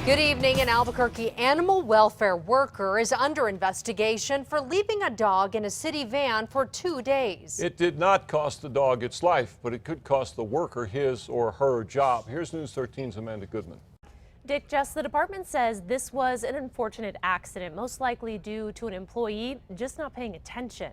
Good evening. An Albuquerque animal welfare worker is under investigation for leaving a dog in a city van for 2 days. It did not cost the dog its life, but it could cost the worker his or her job. Here's News 13's Amanda Goodman. Dick, Jess, the department says this was an unfortunate accident, most likely due to an employee just not paying attention.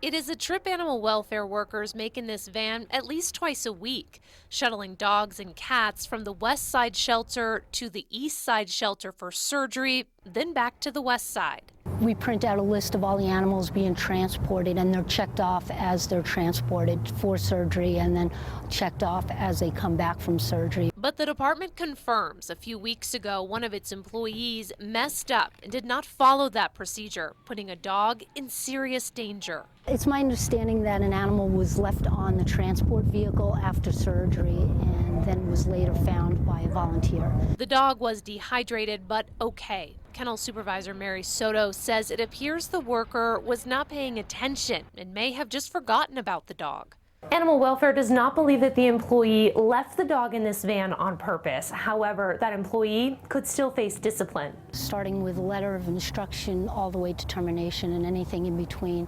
It is a trip animal welfare workers make in this van at least twice a week, shuttling dogs and cats from the west side shelter to the east side shelter for surgery, then back to the west side. We print out a list of all the animals being transported, and they're checked off as they're transported for surgery and then checked off as they come back from surgery. But the department confirms a few weeks ago one of its employees messed up and did not follow that procedure, putting a dog in serious danger. It's my understanding that an animal was left on the transport vehicle after surgery and then was later found by a volunteer. The dog was dehydrated but okay. Kennel Supervisor Mary Soto says it appears the worker was not paying attention and may have just forgotten about the dog. Animal Welfare does not believe that the employee left the dog in this van on purpose. However, that employee could still face discipline. Starting with a letter of instruction all the way to termination and anything in between,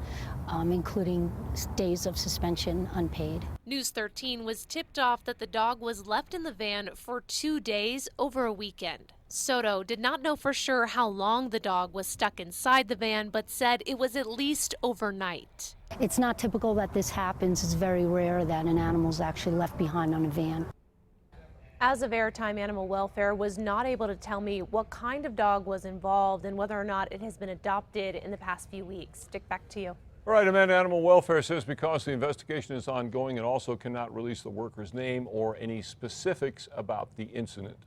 including days of suspension unpaid. News 13 was tipped off that the dog was left in the van for 2 days over a weekend. Soto did not know for sure how long the dog was stuck inside the van, but said it was at least overnight. It's not typical that this happens. It's very rare that an animal is actually left behind on a van. As of airtime, Animal Welfare was not able to tell me what kind of dog was involved and whether or not it has been adopted in the past few weeks. Stick back to you. All right, Amanda, Animal Welfare says because the investigation is ongoing, it also cannot release the worker's name or any specifics about the incident.